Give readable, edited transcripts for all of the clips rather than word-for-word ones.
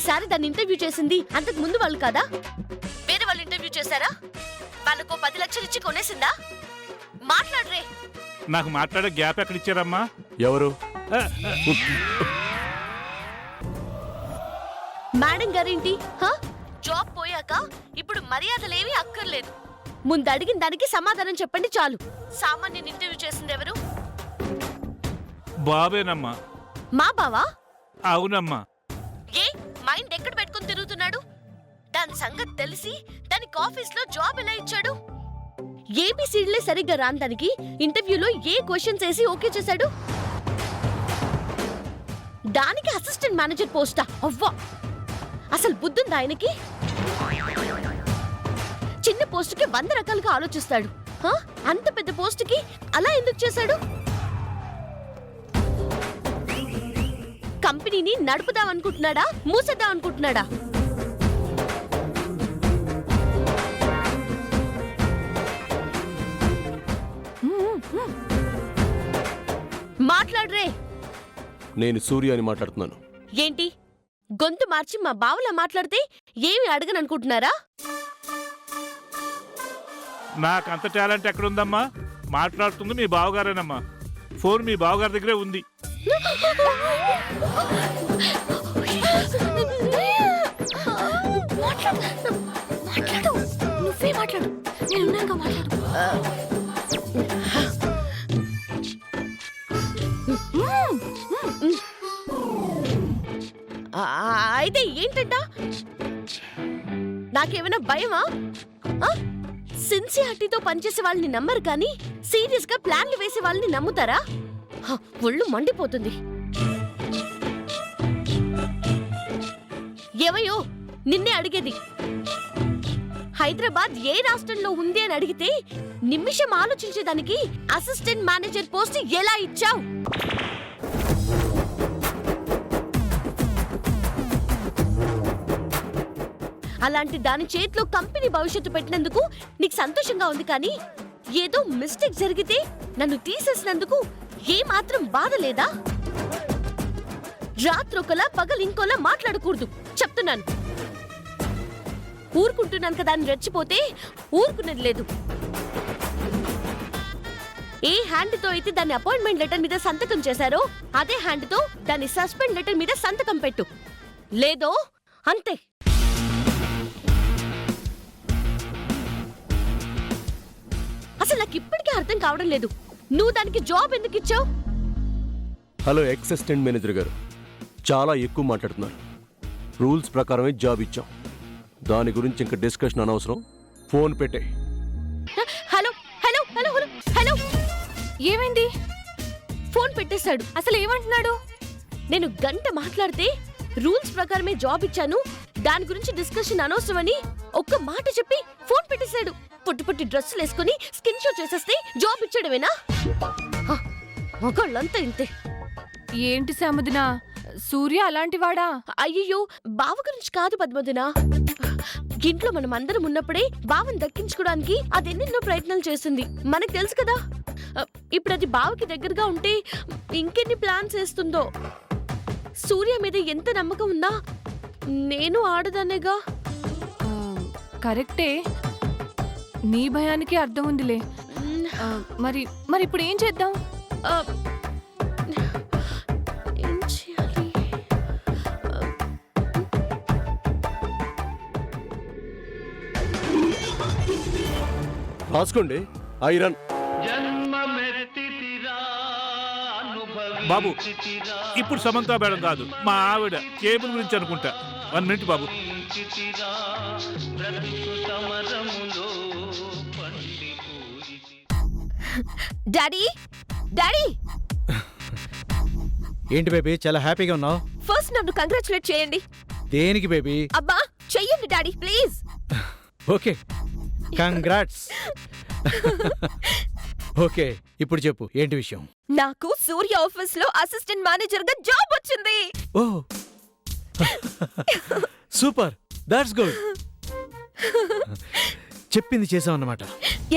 ఈసారి దాన్ని ఇంటర్వ్యూ చేసింది అంతకు ముందు వాళ్ళు కాదా? వేరే వాళ్ళు ఇంటర్వ్యూ చేశారా? వాళ్ళకు 10 లక్షలు ఇచ్చి కొనేసిందా? మాట్లాడరే. నాకు మాట్లాడే గ్యాప్ ఎక్కడ ఇచ్చారమ్మా? ఎవరు? మేడం గారేంటి? జాబ్ పోయాక ఇప్పుడు మర్యాదలేవి అక్కర్లేదు. ముందు అడిగిన దానికి సమాధానం చెప్పండి చాలు. సామాన్యుని ఇంటర్వ్యూ చేసింది ఎవరు? బాబేనమ్మా. మా బావా? అవునమ్మా. ఏ మైండ్ ఎక్కడ పెట్టుకుని తిరుగుతున్నాడు? దాని సంగతి తెలిసి దానికి ఆఫీస్ లో జాబ్ ఎలా ఇచ్చాడు? ఏబిసిడీలే సరిగ్గా రాని దానికి ఇంటర్వ్యూలో ఏ క్వశ్చన్స్ వేసి ఓకే చేశాడు? దానికి అసిస్టెంట్ మేనేజర్ పోస్టా? అవ్వా, అసలు బుద్ధుందా ఆయనకి? చిన్న పోస్టుకి 100 రకాలుగా ఆలోచిస్తాడు. అంత పెద్ద పోస్టుకి అలా ఎందుకు చేశాడు? కంపెనీని నడుపుదాం అనుకుంటున్నాడా, మూసేద్దాం అనుకుంటున్నాడా? మాట్లాడరే. నేను సూర్య అని మాట్లాడుతున్నాను. ఏంటి గొంతు మార్చి మా బావలా మాట్లాడితే ఏమి అడగననుకుంటున్నారా? నాకంత టాలెంట్ ఎక్కడుందమ్మా? మాట్లాడుతుంది మీ బావగారేనమ్మా. ఫోన్ మీ బావగారి దగ్గరే ఉంది. నువ్వే మాట్లాడు, నేనున్నాక మాట్లాడు. అయితే ఏంటంట? నాకేమైనా భయమా? సిన్సియారిటీతో పనిచేసే వాళ్ళని నమ్మరు కానీ సీరియస్ గా ప్లాన్లు వేసే వాళ్ళని నమ్ముతారా? ఒళ్ళు మండిపోతుంది. ఏవయ్యో, నిన్నే అడిగేది. హైదరాబాద్ ఏ రాష్ట్రంలో ఉంది అని అడిగితే నిమిషం ఆలోచించేదానికి అసిస్టెంట్ మేనేజర్ పోస్ట్ ఎలా ఇచ్చావు? అలాంటి దాని చేతిలో కంపెనీ భవిష్యత్తు పెట్టినందుకు నీకు సంతోషంగా ఉంది కానీ ఏదో మిస్టేక్ జరిగితే నన్ను తీసేసినందుకు ఏమాత్రం బాధ లేదా? రాత్రొకలా పగలు ఇంకోలా మాట్లాడకూడదు చెప్తున్నాను. ఊరుకుంటున్నాను కదా అని రెచ్చిపోతే ఊరుకునేది లేదు. ఏ హ్యాండ్ తో అయితే దాని అపాయింట్మెంట్ లెటర్ మీద సంతకం చేశారో అదే హ్యాండ్ తో దాని సస్పెండ్ లెటర్ మీద సంతకం పెట్టు. లేదో అంతే. అసలు నాకు ఇప్పటికీ అర్థం కావడం లేదు, నువ్వు దానికి జాబ్ ఎందుకు ఇచ్చావు? హలో ఎక్స్ అసిస్టెంట్ మేనేజర్ గారు, చాలా ఎక్కువ మాట్లాడుతున్నారు. రూల్స్ ప్రకారమే జాబ్ ఇచ్చాం. దాని గురించి ఇంకా డిస్కషన్ అనవసరం. ఫోన్ పెట్టే. Hello hello hello hello hello, ఏమైంది? ఫోన్ పెట్టేశాడు. అసలు ఏమంటున్నాడు? నేను గంట మాట్లాడితే రూల్స్ ప్రకారమే జాబ్ ఇచ్చాను, దాని గురించి డిస్కషన్ అనవసరమని ఒక్క మాట చెప్పి ఫోన్ పెట్టేశాడు. పొట్టి పొట్టి డ్రెస్సులు వేసుకుని స్కిన్ షో చేసేస్తే జాబ్ ఇచ్చాడమేనా? మగాళ్ళంతా ఇంతే. ఏంటి సముదినా, సూర్య అలాంటివాడా? అయ్యో, బావ గురించి కాదు పద్మదినా. ఇంట్లో మనం అందరం ఉన్నప్పుడే బావని దక్కించుకోవడానికి అది ఎన్నెన్నో ప్రయత్నాలు చేస్తుంది, మనకు తెలుసు కదా. ఇప్పుడు అది బావకి దగ్గరగా ఉంటే ఇంకెన్ని ప్లాన్స్ వేస్తుందో. సూర్య మీద ఎంత నమ్మకం ఉందా? నేను ఆడదానేగా. కరెక్టే, నీ భయానికి అర్థం ఉందిలే. మరి మరి ఇప్పుడు ఏం చేద్దాం? ఏం చేయాలి? రాసుకోండి. ఐరన్. బాబు, ఇప్పుడు సమంతా మేడం కాదు, మా ఆవిడ కేబుల్ గురించి అనుకుంటా. 1 మినిట్ బాబు. Daddy, daddy. ఏంటి బేబీ, చాలా హ్యాపీగా ఉన్నావు? ఫస్ట్ నన్ను కంగ్రాచులేట్ చేయండి. దేనికి బేబీ? అబ్బా చెయ్యండి daddy please. Okay, congrats. Okay, ఇప్పుడు చెప్పు ఏంటి విషయం? నాకు సూర్య ఆఫీస్ లో అసిస్టెంట్ మేనేజర్ గా జాబ్ వచ్చింది. ఓ సూపర్, దట్స్ గుడ్. చెప్పింది చేసావు అన్నమాట.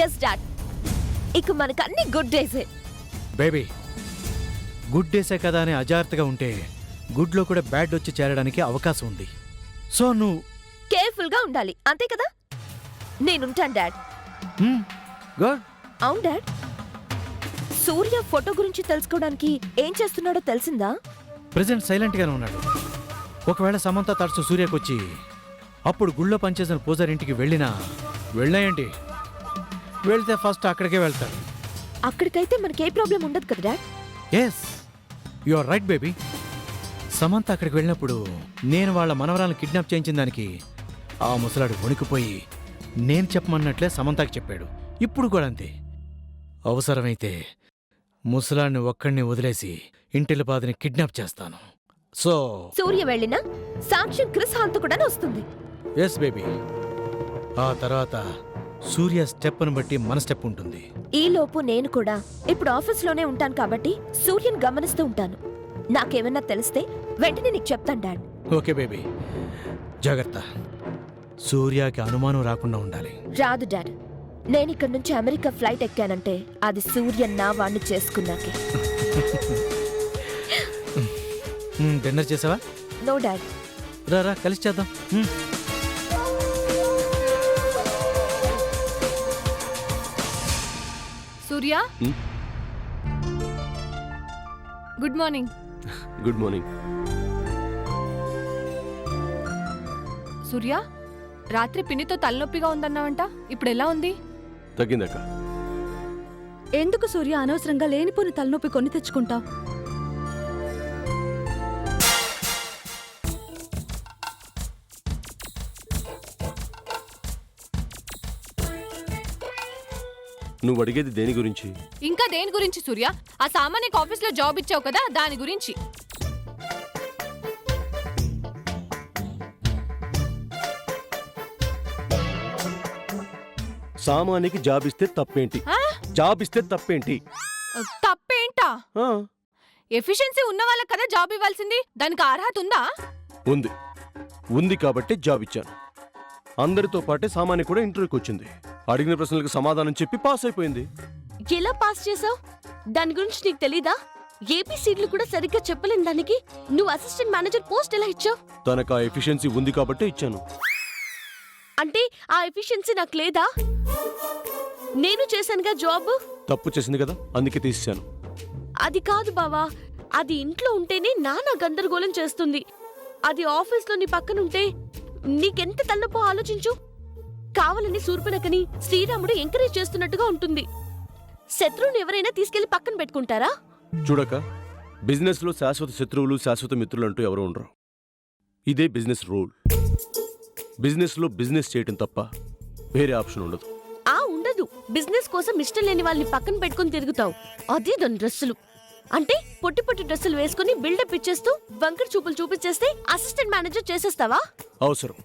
ఎస్ డాడ్, ఇక మనకు అన్ని గుడ్ డేసే. బేబీ, గుడ్ డేసే కదా అని అజాగ్రత్తగా ఉంటే గుడ్లో కూడా బ్యాడ్ వచ్చి చేరడానికి అవకాశం ఉంది. సో నువ్వు కేర్ఫుల్ గా ఉండాలి అంతే కదా? నేనుంటాను డాడ్. గుడ్. అవును డాడ్. సూర్య ఫోటో గురించి తెలుసుకోవడానికి ఏం చేస్తున్నాడో తెలిసిందా? ప్రెసెంట్ సైలెంట్ గానే ఉన్నాడు. ఒకవేళ సమంత తరచు సూర్యకొచ్చి అప్పుడు గుళ్ళో పనిచేసిన పూజారి ఇంటికి వెళ్ళాయేంటి? వెళ్తే ఫస్ట్ అక్కడికే వెళ్తాడు. అక్కడికైతే మనకే ప్రాబ్లం ఉండదు కదా dad. Yes, you are right baby. Samantha అక్కడికి వెళ్ళినప్పుడు నేను వాళ్ళ మనవరాలను కిడ్నాప్ చేయించిన దానికి ఆ ముసలాడు వణికిపోయి నేను చెప్పమన్నట్లే సమంతకి చెప్పాడు. ఇప్పుడు కూడా అంతే. అవసరమైతే ముసలాడిని ఒక్కడిని వదిలేసి ఇంటిల్లిపాదిని కిడ్నాప్ చేస్తాను. సో సూర్య వెళ్ళినా సాక్ష్యం క్రిస్ హాల్తో కూడా వస్తుంది. Yes baby. ఆ తర్వాత సూర్య స్టెప్ను బట్టి మన స్టెప్ ఉంటుంది. ఈ లోపు నేను కూడా ఇప్పుడు ఆఫీస్లోనే ఉంటాను కాబట్టి సూర్యని గమనిస్తూ ఉంటాను. నాకేమన్నా తెలిస్తే వెంటనే నీకు చెప్తాను డాడ్. ఓకే బేబీ, జాగ్రత్త. సూర్యకి అనుమానం రాకుండా ఉండాలి. రాదు డాడ్. నేను ఇక్కడి నుంచి అమెరికా ఫ్లైట్ ఎక్కానంటే అది సూర్య నా వాణ్ణి చేసుకున్నాకే. డిన్నర్ చేసావా? No dad. రా కలిసి చేద్దాం. Surya, good morning. Good morning. Surya, రాత్రి పిన్నితో తలనొప్పిగా ఉందన్నావంట, ఇప్పుడు ఎలా ఉంది? తగ్గిందక్క. ఎందుకు సూర్య అనవసరంగా లేనిపోని తలనొప్పి కొని తెచ్చుకుంటావు? నువ్వు అడిగేది దేని గురించి? ఇంకా దేని గురించి సూర్య? ఆ సామాన్యకు ఆఫీస్లో జాబ్ ఇచ్చావు కదా, దాని గురించి. సామాన్యకి జాబ్ ఇస్తే తప్పేంటి? జాబ్ ఇస్తే తప్పేంటి? తప్పేంటా? ఆ, ఎఫిషియన్సీ ఉన్న వాళ్ళకి కదా జాబ్ ఇవ్వాల్సింది. దానికి అర్హత ఉందా? ఉంది కాబట్టి జాబ్ ఇచ్చాను. అందరితో పాటే సామాన్య కూడా ఇంటర్వ్యూకి వచ్చింది. అడిగిన ప్రశ్నలకు సమాధానం చెప్పి పాస్ అయిపోయింది. ఎలా పాస్ చేసావు? దాని గురించి నీకు తెలీదా? ఏపీ సీట్లు కూడా సరిగ్గా చెప్పలేని దానికి నువ్వు అసిస్టెంట్ మేనేజర్ పోస్ట్ ఎలా ఇచ్చావు? తనకు ఆ ఎఫిషియన్సీ ఉంది కాబట్టి ఇచ్చాను. అంటే ఆ ఎఫిషియన్సీ నాకు లేదా? నేను చేశానుగా జాబ్. తప్పు చేసింది కదా, అందుకే తీసేశాను. అది కాదు బావా, అది ఇంట్లో ఉంటేనే నానా గందరగోళం చేస్తుంది. అది ఆఫీస్లో నీ పక్కనుంటే నీకెంత తలనొప్పో ఆలోచించు. కావాలని శూర్పణఖని శ్రీరాముడు ఎంకరేజ్ చేస్తున్నట్టుగా ఉంటుంది. శత్రువుని ఎవరైనా తీసుకెళ్లి పక్కన పెట్టుకుంటారా? చూడక, బిజినెస్ లో శాశ్వత శత్రువులు శాశ్వత మిత్రులు అంటూ ఎవరు ఉండరు. ఇదే బిజినెస్ రూల్. బిజినెస్ లో బిజినెస్ చేయటం తప్ప వేరే ఆప్షన్ ఉండదు. ఉండదు. బిజినెస్ కోసం ఇష్టం లేని వాళ్ళని పక్కన పెట్టుకుని తిరుగుతావు. అదే దాని డ్రెస్సులు అంటే పొట్టి పొట్టి డ్రెస్సులు వేసుకుని బిల్డప్ ఇచ్చేస్తూ వంకర చూపులు చూపించేస్తే అసిస్టెంట్ మేనేజర్ చేసేస్తావా? అవసరం.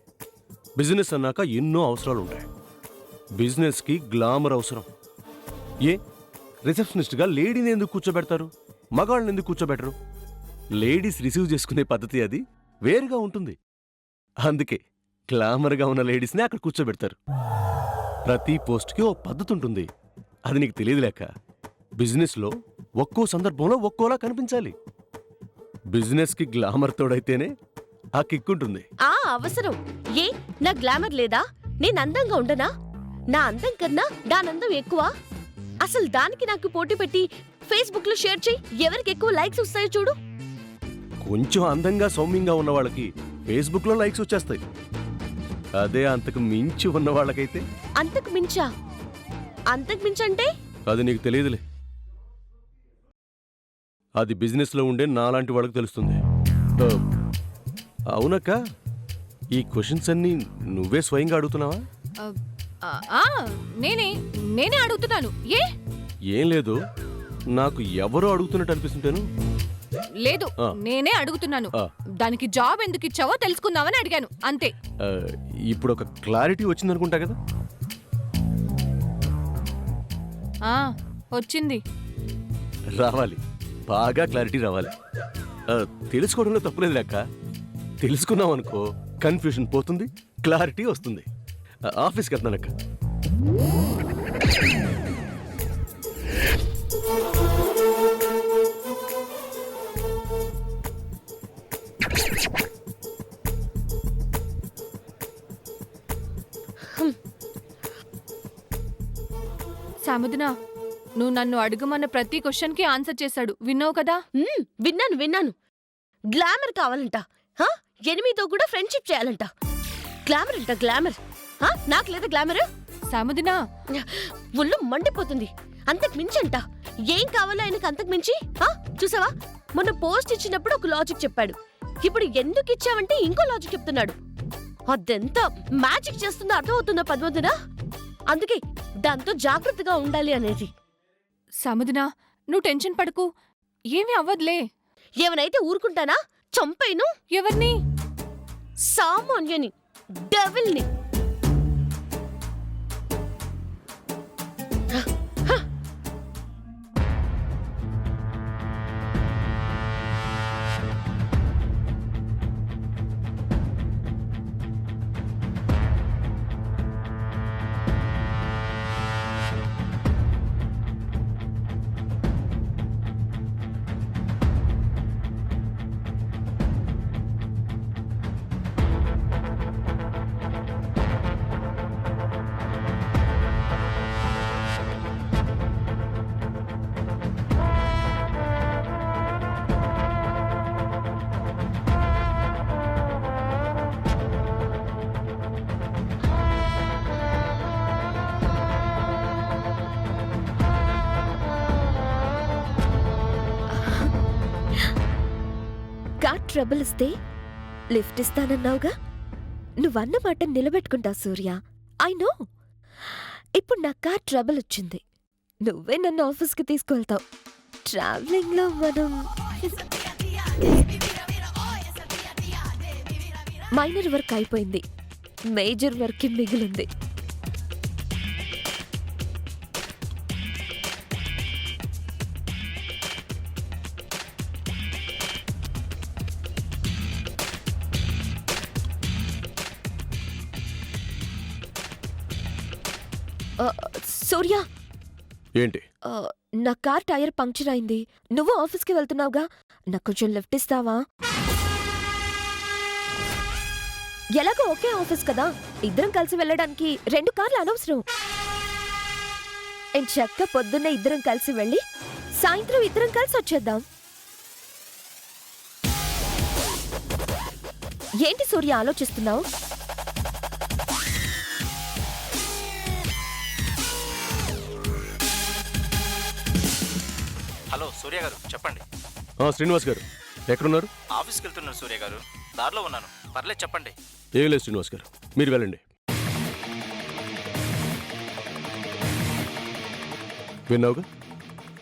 బిజినెస్ అన్నాక ఎన్నో అవసరాలు ఉంటాయి. బిజినెస్ కి గ్లామర్ అవసరం. రిసెప్షనిస్ట్ గా లేడీని ఎందుకు కూర్చోబెడతారు? మగాళ్ళని ఎందుకు కూర్చోబెట్టరు? లేడీస్ రిసీవ్ చేసుకునే పద్ధతి అది వేరుగా ఉంటుంది. అందుకే గ్లామర్ గా ఉన్న లేడీస్ని అక్కడ కూర్చోబెడతారు. ప్రతి పోస్ట్కి ఓ పద్ధతి ఉంటుంది. అది నీకు తెలియదు లేక. బిజినెస్లో ఒక్కో సందర్భంలో ఒక్కోలా కనిపించాలి. బిజినెస్కి గ్లామర్ తోడైతేనే ఆ కిక్ ఉంటుంది. అవసరం. నా గ్లామర్ లేదా? నేను అందంగా ఉండనా? నా అందం కన్నా దానందం ఎక్కువ. అసలు దానికి నాకు పోటీ పెట్టి ఫేస్బుక్ లో షేర్ చేయి. ఎవరికి ఎక్కువ లైక్స్ వస్తాయో చూడు. కొంచెం అందంగా సౌమ్యంగా ఉన్న వాళ్ళకి ఫేస్బుక్ లో లైక్స్ వచ్చేస్తాయి. అదే అంతకు మించి ఉన్న వాళ్ళకైతే. అంతకు మించా? అంతకు మించంటే? అది నీకు తెలియదులే. అది బిజినెస్ లో ఉండే నాలాంటి వాళ్ళకి తెలుస్తుంది. అవునక్క, ఈ క్వశ్చన్స్ అన్ని నువ్వే స్వయంగా అడుగుతున్నావా? నేనే అడుగుతున్నాను. ఏం లేదు, నాకు ఎవరో అడుగుతున్నట్టు అనిపిస్తుంటాను. లేదు, నేనే అడుగుతున్నాను. దానికి జాబ్ ఎందుకు ఇచ్చావో తెలుసుకుందామని అడిగాను అంతే. ఇప్పుడు ఒక క్లారిటీ వచ్చిందనుకుంటా కదా? వచ్చింది. రావాలి, బాగా క్లారిటీ రావాలి. తెలుసుకోవడంలో తప్పులేదు లెక్క. తెలుసుకున్నాం అనుకో, కన్ఫ్యూషన్ పోతుంది, క్లారిటీ వస్తుంది. ఆఫీస్కి వెళ్తానక్క. సముద్ర, నువ్వు నన్ను అడుగుమన్న ప్రతి క్వశ్చన్కి ఆన్సర్ చేశాడు. విన్నావు కదా? విన్నాను. గ్లామర్ కావాలంట. 8తో కూడా ఫ్రెండ్షిప్ చేయాలంట. గ్లామర్. నాకు లేదా గ్లామర్? సముద్ర, ఒళ్ళు మండిపోతుంది. అంతకు మించి అంట. ఏం కావాలో ఆయనకు అంతకు మించి? చూసావా, మొన్న పోస్ట్ ఇచ్చినప్పుడు ఒక లాజిక్ చెప్పాడు. ఇప్పుడు ఎందుకు ఇచ్చావంటే ఇంకో లాజిక్ చెప్తున్నాడు. అదెంత మ్యాజిక్ చేస్తుందో అర్థమవుతుందా పద్మవతినా? అందుకే దాంతో జాగ్రత్తగా ఉండాలి అనేది. సముద్ర, నువ్వు టెన్షన్ పడకు, ఏమీ అవ్వదులే. ఏమనైతే ఊరుకుంటానా? చంపేను. ఎవరిని? సామాన్యని, డెవిల్ని. కార్ ట్రబుల్ ఇస్తే లిఫ్ట్ ఇస్తానన్నావుగా, నువ్వన్న మాట నిలబెట్టుకుంటావు సూర్య. I know. ఇప్పుడు నా కార్ ట్రబుల్ వచ్చింది, నువ్వే నన్ను ఆఫీస్కి తీసుకువెళ్తావు. ట్రావెలింగ్లో మనం మైనర్ వర్క్ అయిపోయింది, మేజర్ వర్క్ మిగిలింది. సూర్య, ఏంటి? నా కార్ టైర్ పంక్చర్ అయింది. నువ్వు ఆఫీస్కి వెళ్తున్నావుగా, నాకు కొంచెం లిఫ్ట్ ఇస్తావా? ఎలాగో ఒకే ఆఫీస్ కదా, ఇద్దరం కలిసి వెళ్ళడానికి 2 కార్లు అనవసరం. చక్క పొద్దున్నే ఇద్దరం కలిసి వెళ్ళి సాయంత్రం ఇద్దరం కలిసి వచ్చేద్దాం. ఏంటి సూర్య ఆలోచిస్తున్నావు? హలో సూర్య గారు, చెప్పండి. శ్రీనివాస్ గారు ఎక్కడున్నారు? ఆఫీస్కి వెళ్తున్నారు సూర్య గారు, దారిలో ఉన్నాను. పర్లేదు, చెప్పండి. ఏం లేదు శ్రీనివాస్ గారు, మీరు వెళ్ళండి. విన్నావుగా,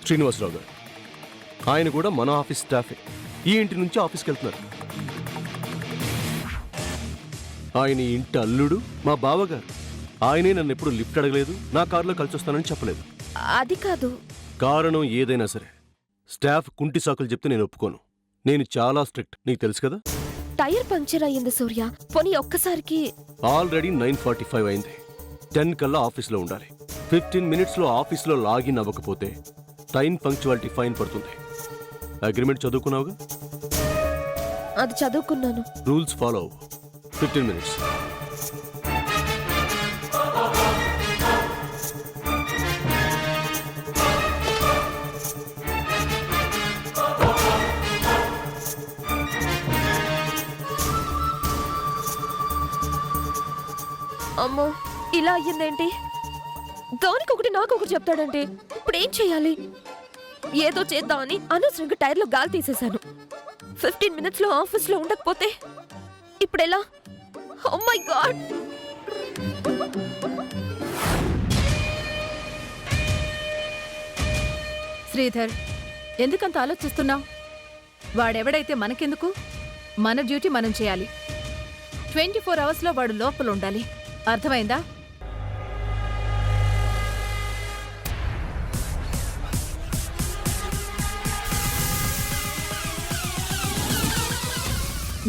శ్రీనివాసరావు గారు. ఆయన కూడా మన ఆఫీస్ స్టాఫే. ఈ ఇంటి నుంచి ఆఫీస్కి వెళ్తున్నారు. ఆయన ఈ ఇంటి అల్లుడు, మా బావగారు. ఆయనే నన్ను ఎప్పుడు లిఫ్ట్ అడగలేదు, నా కారులో కలిసి వస్తానని చెప్పలేదు. అది కాదు. కారణం ఏదైనా సరే స్టాఫ్ కుంటి సాకులు చెప్తే నేను ఒప్పుకోను. నేను చాలా స్ట్రిక్ట్, నీకు తెలుసు కదా. టైర్ పంక్చర్ అయ్యింది సూర్య, పోనీ ఒక్కసారికి. ఆల్రెడీ 9:45 అయింది. 10 కల్లా ఆఫీస్లో ఉండాలి. 15 మినిట్స్లో ఆఫీస్లో లాగిన్ అవ్వకపోతే టైం పంక్చువాలిటీ ఫైన్ పడుతుంది. అగ్రిమెంట్ చదువుకున్నావుగా? అది చదువుకున్నాను. రూల్స్ ఫాలో అవ్వు. 15 మినిట్స్. అమ్మో, ఇలా అయ్యిందేంటి? గౌనికి ఒకటి నాకు ఒకటి చెప్తాడంటే ఇప్పుడు ఏం చేయాలి? ఏదో చేద్దామని అనవసరంగా టైర్లో గాలి తీసేశాను. 15 మినిట్స్లో ఆఫీస్లో ఉండకపోతే ఇప్పుడెలా? Oh my God! శ్రీధర్, ఎందుకంత ఆలోచిస్తున్నావు? వాడెవడైతే మనకెందుకు? మన డ్యూటీ మనం చేయాలి. 24 అవర్స్లో వాడు లోపల ఉండాలి. అర్థమైందా?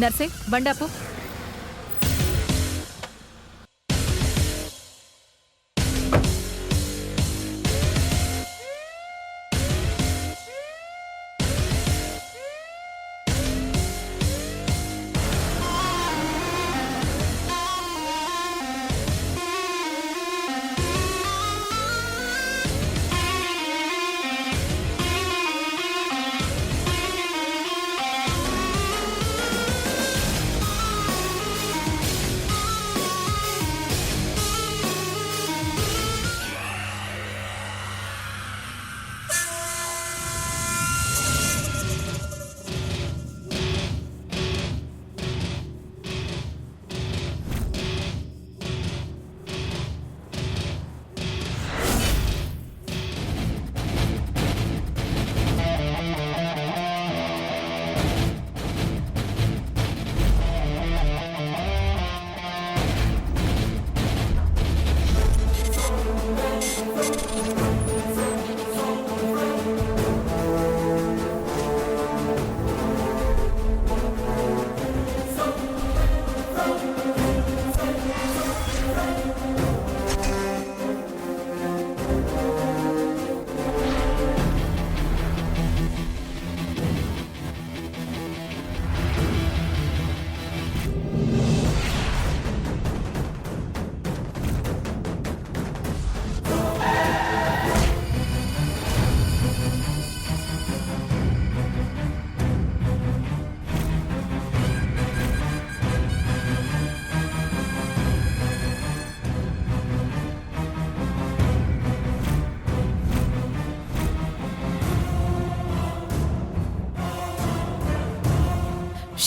నర్సింగ్, బండాపు.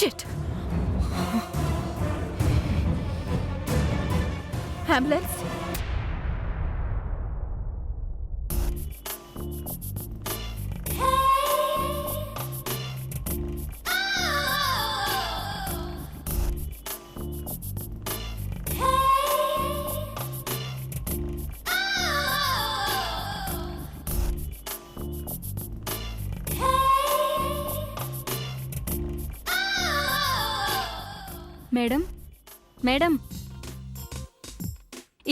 షిట్. అంబులెన్స్. మేడం మేడం,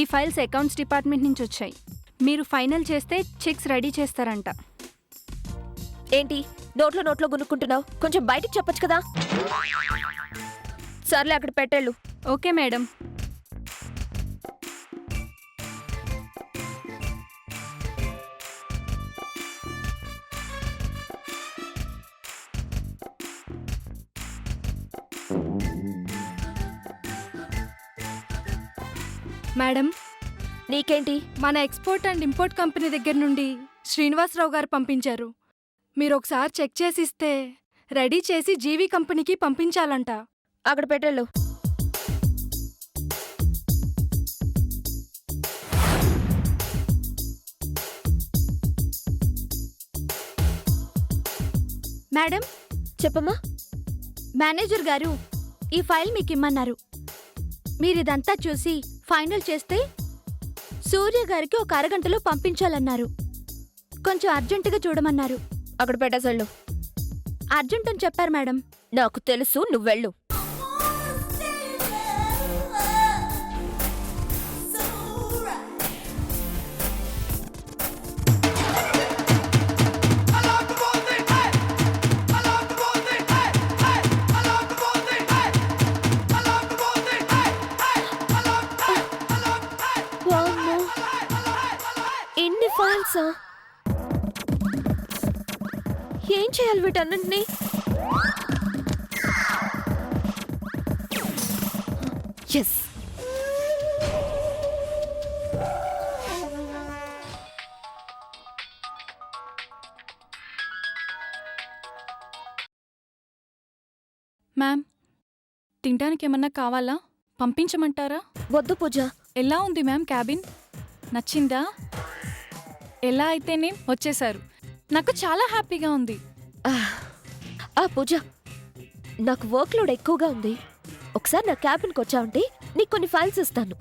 ఈ ఫైల్స్ అకౌంట్స్ డిపార్ట్మెంట్ నుంచి వచ్చాయి. మీరు ఫైనల్ చేస్తే చెక్స్ రెడీ చేస్తారంట. ఏంటి నోట్లో గునుక్కుంటున్నావు? కొంచెం బయటికి చెప్పొచ్చు కదా. సర్లే, అక్కడ పెట్టేళ్ళు. Okay madam. మేడం, నీకేంటి? మన ఎక్స్పోర్ట్ అండ్ ఇంపోర్ట్ కంపెనీ దగ్గర నుండి శ్రీనివాసరావు గారు పంపించారు. మీరు ఒకసారి చెక్ చేసి ఇస్తే రెడీ చేసి జీవీ కంపెనీకి పంపించాలంట. అక్కడ పెట్టేళ్ళు. మేడం, చెప్పమ్మా. మేనేజర్ గారు ఈ ఫైల్ మీకు ఇమ్మన్నారు. మీరిదంతా చూసి ఫైనల్ చేస్తే సూర్య గారికి ఒక అరగంటలో పంపించాలన్నారు. కొంచెం అర్జెంటుగా చూడమన్నారు. అక్కడ పెట్టేసాళ్ళు. అర్జెంట్ అని చెప్పారు మేడం. నాకు తెలుసు, నువ్వెళ్ళు. వామ్మో, ఎన్ని ఫైల్సా? ఏం చేయాలి వీటన్నింటినీ? ఎస్. మ్యామ్, తినడానికి ఏమన్నా కావాలా? పంపించమంటారా? వద్దు పూజ. ఎలా ఉంది మ్యామ్ క్యాబిన్? నచ్చిందా? ఎలా అయితేనే వచ్చేశారు. నాకు చాలా హ్యాపీగా ఉంది. పూజ, నాకు వర్క్ లోడ్ ఎక్కువగా ఉంది. ఒకసారి నా క్యాబిన్కి వచ్చావంటే నీకు కొన్ని ఫైల్స్ ఇస్తాను.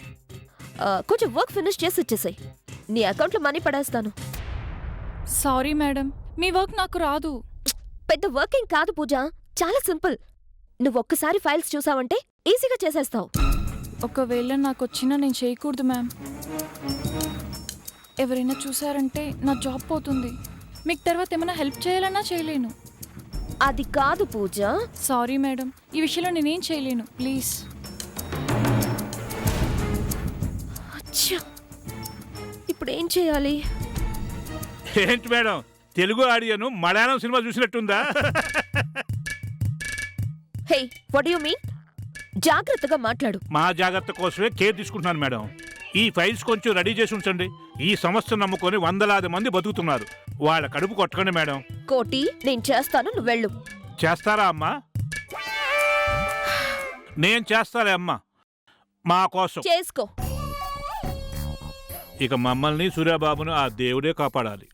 కొంచెం వర్క్ ఫినిష్ చేసి ఇచ్చేసాయి. నీ అకౌంట్లో మనీ పడేస్తాను. సారీ మేడం, మీ వర్క్ నాకు రాదు. పెద్ద వర్కింగ్ కాదు పూజ, చాలా సింపుల్. నువ్వు ఒక్కసారి ఫైల్స్ చూసావంటే ఈజీగా చేసేస్తావు. ఒకవేళ నాకు వచ్చినా నేను చేయకూడదు మ్యామ్. ఎవరైనా చూసారంటే నా జాబ్ పోతుంది. మీకు తర్వాత ఏమైనా హెల్ప్ చేయాలన్నా చేయలేను. అది కాదు పూజ. సారీ మేడం, ఈ విషయంలో నేనేం చేయలేను. ప్లీజ్. అచ్చా, ఇప్పుడు ఏం చేయాలి? ఏంటి మేడం, తెలుగు ఆడియను మలయాళం సినిమా చూసినట్టుందా? Hey, what you mean? జాగ్రత్తగా మాట్లాడు. మా జాగ్రత్త కోసమే కేర్ తీసుకుంటున్నాను మేడం. ఈ ఫైల్స్ కొంచెం రెడీ చేసి ఉంచండి. ఈ సంస్థను నమ్ముకొని వందలాది మంది బతుకుతున్నారు. వాళ్ళ కడుపు కొట్టకండి మేడం. కోటి, నేను చేస్తాను, నువ్వెళ్ళు. చేస్తారా అమ్మా? నేను చేస్తాలే అమ్మా, మా కోసం. చేసుకో. ఇక మమ్మల్ని సూర్యబాబును ఆ దేవుడే కాపాడాలి.